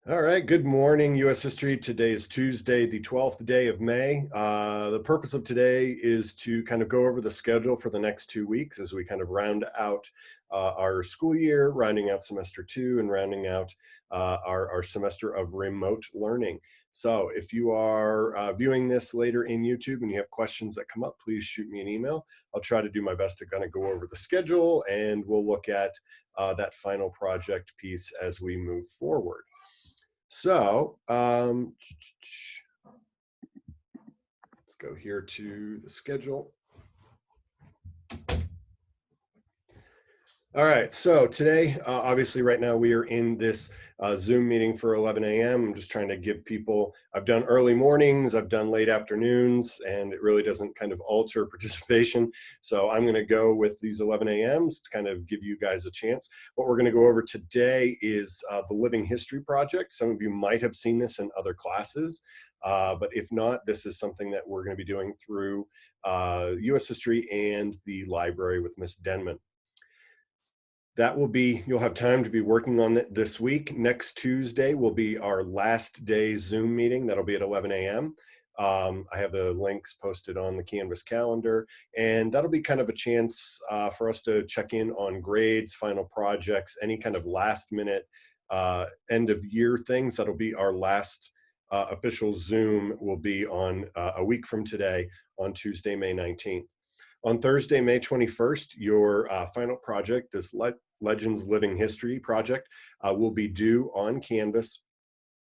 All right, good morning, U.S. History. Today is Tuesday, the 12th day of May. The purpose of today is to kind of go over the schedule for the next 2 weeks as we kind of round out our school year, rounding out semester two, and rounding out our semester of remote learning. So if you are viewing this later in YouTube and you have questions that come up, please shoot me an email. I'll try to do my best to kind of go over the schedule, and we'll look at that final project piece as we move forward. So let's go here to the schedule. All right, so today, obviously right now we are in this Zoom meeting for 11 a.m. I'm just trying to give people, I've done early mornings, I've done late afternoons, and it really doesn't kind of alter participation. So I'm gonna go with these 11 a.m.s to kind of give you guys a chance. What we're gonna go over today is the Living History Project. Some of you might have seen this in other classes, but if not, this is something that we're gonna be doing through US History and the library with Miss Denman. That will be, you'll have time to be working on it this week. Next Tuesday will be our last day Zoom meeting. That'll be at 11 a.m. I have the links posted on the Canvas calendar, and that'll be kind of a chance for us to check in on grades, final projects, any kind of last minute end of year things. That'll be our last official Zoom will be on a week from today on Tuesday, May 19th. On Thursday, May 21st, your final project, this Legends Living History project, will be due on Canvas.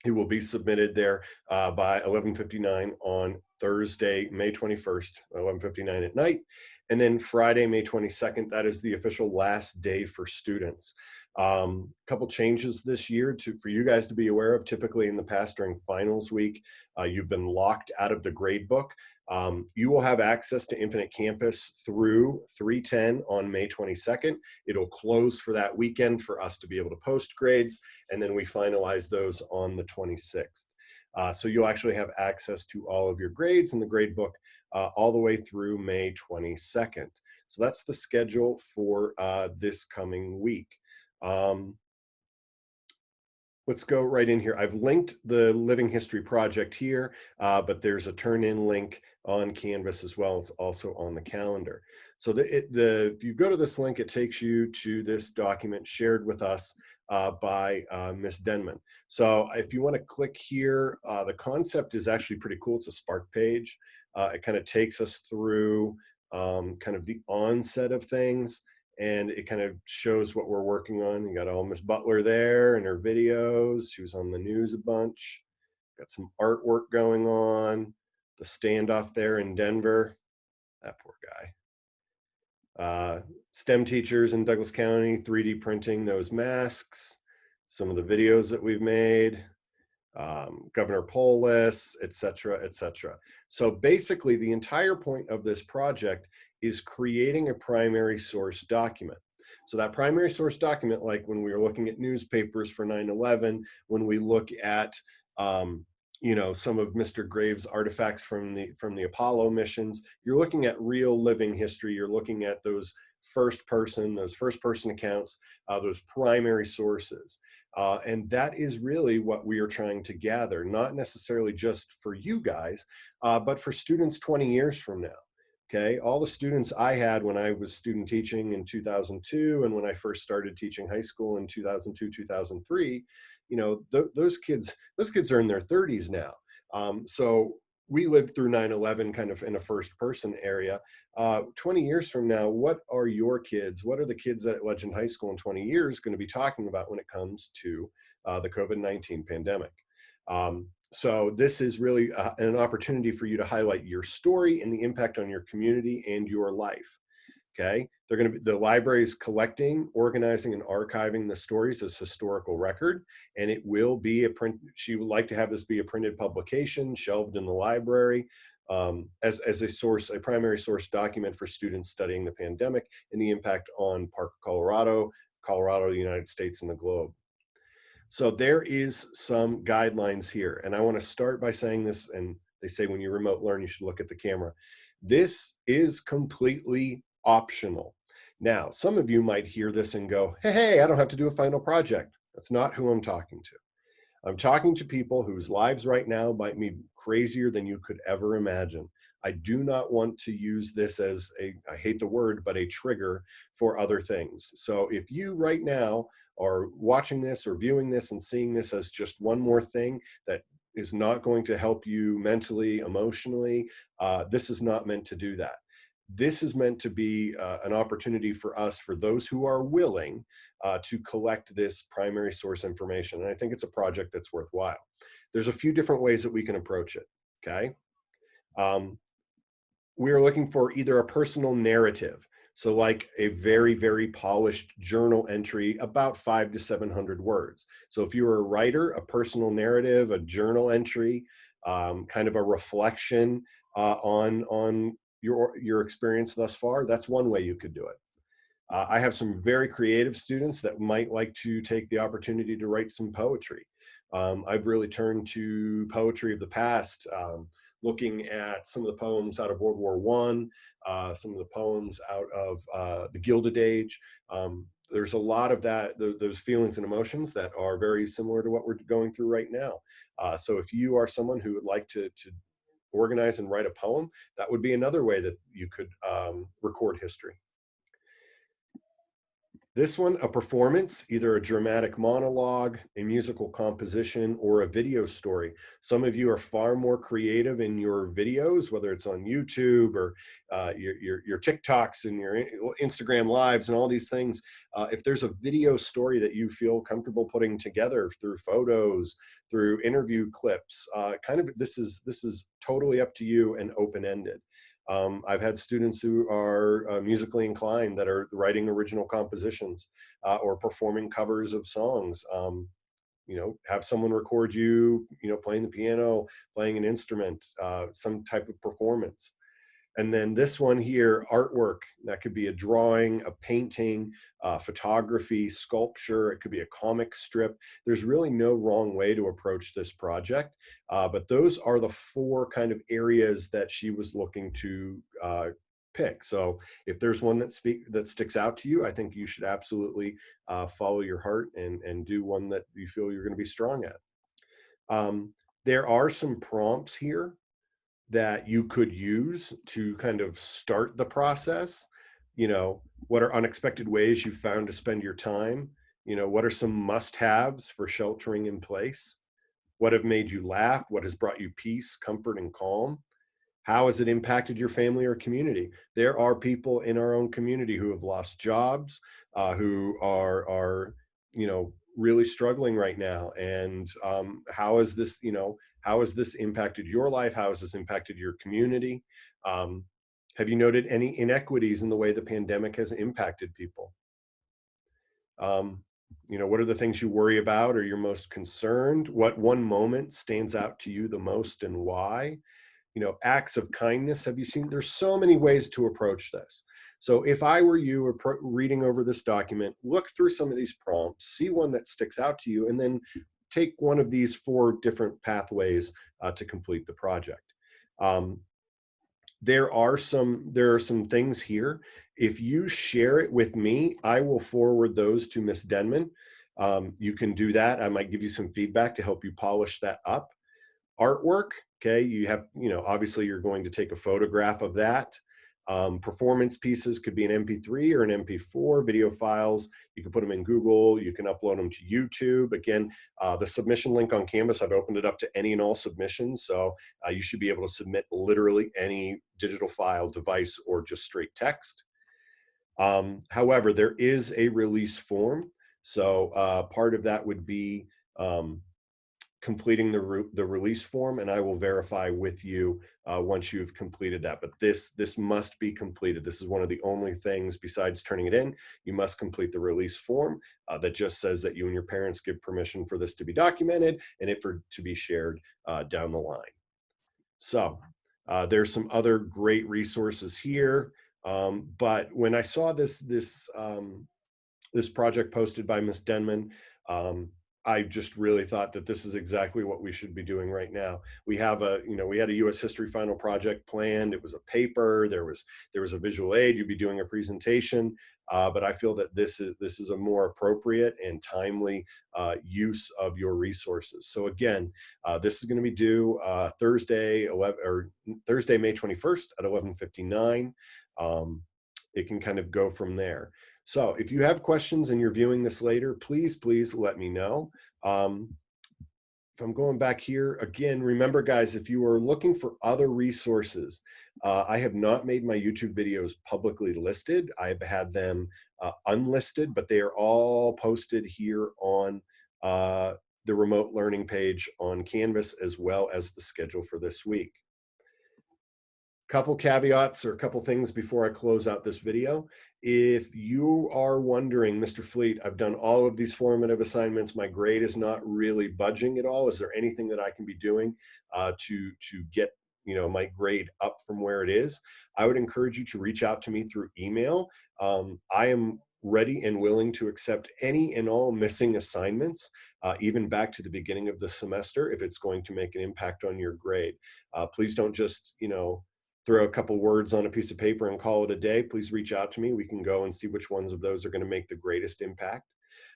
It will be submitted there by 11:59 on Thursday, May 21st, 11:59 at night. And then Friday, May 22nd, that is the official last day for students. Couple changes this year for you guys to be aware of. Typically in the past during finals week, you've been locked out of the grade book. You will have access to Infinite Campus through 3/10 on May 22nd. It'll close for that weekend for us to be able to post grades, and then we finalize those on the 26th. So you'll actually have access to all of your grades in the grade book all the way through May 22nd. So that's the schedule for this coming week. Let's go right in here. I've linked the Living History Project here, but there's a turn-in link on Canvas as well. It's also on the calendar. So if you go to this link, it takes you to this document shared with us by Miss Denman. So if you want to click here, the concept is actually pretty cool. It's a Spark page. It kind of takes us through kind of the onset of things, and it kind of shows what we're working on. You got all Miss Butler there and her videos. She was on the news a bunch. Got some artwork going on. The standoff there in Denver. That poor guy. STEM teachers in Douglas County, 3D printing those masks. Some of the videos that we've made. Governor Polis, et cetera, et cetera. So basically the entire point of this project is creating a primary source document. So that primary source document, like when we were looking at newspapers for 9/11, when we look at some of Mr. Graves' artifacts from the Apollo missions, you're looking at real living history. You're looking at those first person accounts, those primary sources. And that is really what we are trying to gather, not necessarily just for you guys, but for students 20 years from now. Okay, all the students I had when I was student teaching in 2002, and when I first started teaching high school in 2002, 2003, those kids are in their 30s now. So we lived through 9/11 kind of in a first person area. 20 years from now, what are your kids, what are the kids at Legend High School in 20 years going to be talking about when it comes to the COVID-19 pandemic? So this is really an opportunity for you to highlight your story and the impact on your community and your life. Okay, the library is collecting, organizing, and archiving the stories as historical record, and it will be a print. She would like to have this be a printed publication, shelved in the library, as a primary source document for students studying the pandemic and the impact on Parker, Colorado, the United States, and the globe. So there is some guidelines here, and I want to start by saying this, and they say when you remote learn, you should look at the camera. This is completely optional. Now, some of you might hear this and go, hey, I don't have to do a final project. That's not who I'm talking to. I'm talking to people whose lives right now might be crazier than you could ever imagine. I do not want to use this as a, I hate the word, but a trigger for other things. So if you right now are watching this or viewing this and seeing this as just one more thing that is not going to help you mentally, emotionally, this is not meant to do that. This is meant to be an opportunity for us, for those who are willing to collect this primary source information. And I think it's a project that's worthwhile. There's a few different ways that we can approach it, okay? We are looking for either a personal narrative, so like a very, very polished journal entry, about 500 to 700 words. So if you're a writer, a personal narrative, a journal entry, kind of a reflection on your experience thus far, that's one way you could do it. I have some very creative students that might like to take the opportunity to write some poetry. I've really turned to poetry of the past, looking at some of the poems out of World War One, some of the poems out of the Gilded Age. There's a lot of that, those feelings and emotions that are very similar to what we're going through right now. So if you are someone who would like to organize and write a poem, that would be another way that you could record history. This one, a performance, either a dramatic monologue, a musical composition, or a video story. Some of you are far more creative in your videos, whether it's on YouTube or your TikToks and your Instagram lives and all these things. If there's a video story that you feel comfortable putting together through photos, through interview clips, this is totally up to you and open-ended. I've had students who are musically inclined that are writing original compositions or performing covers of songs. Have someone record you, playing the piano, playing an instrument, some type of performance. And then this one here, artwork, that could be a drawing, a painting, photography, sculpture, it could be a comic strip. There's really no wrong way to approach this project, but those are the four kind of areas that she was looking to pick. So if there's one that sticks out to you, I think you should absolutely follow your heart and do one that you feel you're gonna be strong at. There are some prompts here that you could use to kind of start the process. What are unexpected ways you found to spend your time? What are some must-haves for sheltering in place? What have made you laugh? What has brought you peace, comfort, and calm? How has it impacted your family or community? There are people in our own community who have lost jobs, who are really struggling right now. And how has this impacted your life? How has this impacted your community? Have you noted any inequities in the way the pandemic has impacted people? What are the things you worry about or you're most concerned? What one moment stands out to you the most and why? Acts of kindness. Have you seen? There's so many ways to approach this. So if I were you reading over this document, look through some of these prompts, see one that sticks out to you, and then take one of these four different pathways to complete the project. There are some things here. If you share it with me, I will forward those to Miss Denman. You can do that. I might give you some feedback to help you polish that up. Artwork, okay, you have, obviously you're going to take a photograph of that. Performance pieces could be an MP3 or an MP4. Video files, you can put them in Google, you can upload them to YouTube. Again, the submission link on Canvas, I've opened it up to any and all submissions, so you should be able to submit literally any digital file, device, or just straight text. However, there is a release form, so part of that would be completing the release form, and I will verify with you once you've completed that. But this must be completed. This is one of the only things besides turning it in. You must complete the release form that just says that you and your parents give permission for this to be documented and it to be shared down the line. So there's some other great resources here. But when I saw this project posted by Ms. Denman, I just really thought that this is exactly what we should be doing right now. We have a, we had a U.S. history final project planned. It was a paper. There was a visual aid. You'd be doing a presentation, but I feel that this is a more appropriate and timely use of your resources. So again, this is going to be due Thursday, 11 or Thursday, May 21st at 11:59. Um, it can kind of go from there. So if you have questions and you're viewing this later, please let me know. Um, if I'm going back here again, remember guys, if you are looking for other resources, I have not made my YouTube videos publicly listed. I've had them unlisted, but they are all posted here on the remote learning page on Canvas, as well as the schedule for this week. Couple caveats or a couple things before I close out this video. If you are wondering, Mr. Fleet, I've done all of these formative assignments, my grade is not really budging at all. Is there anything that I can be doing to get my grade up from where it is? I would encourage you to reach out to me through email. I am ready and willing to accept any and all missing assignments, even back to the beginning of the semester, if it's going to make an impact on your grade. Please don't just, throw a couple words on a piece of paper and call it a day. Please reach out to me. We can go and see which ones of those are going to make the greatest impact.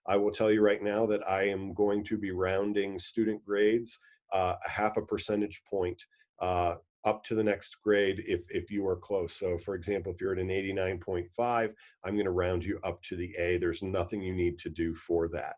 I will tell you right now that I am going to be rounding student grades a half a percentage point up to the next grade if you are close. So for example, if you're at an 89.5, I'm going to round you up to the A. There's nothing you need to do for that.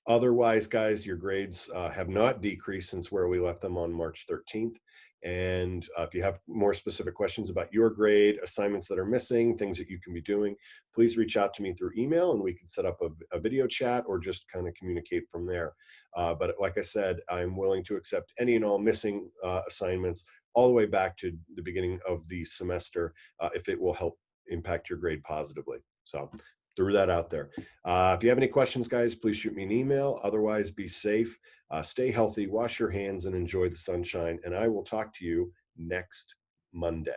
Otherwise, guys, your grades have not decreased since where we left them on March 13th. And if you have more specific questions about your grade, assignments that are missing, things that you can be doing, please reach out to me through email and we can set up a video chat or just kind of communicate from there. But like I said, I'm willing to accept any and all missing assignments all the way back to the beginning of the semester if it will help impact your grade positively. So threw that out there. If you have any questions, guys, please shoot me an email. Otherwise, be safe, stay healthy, wash your hands, and enjoy the sunshine. And I will talk to you next Monday.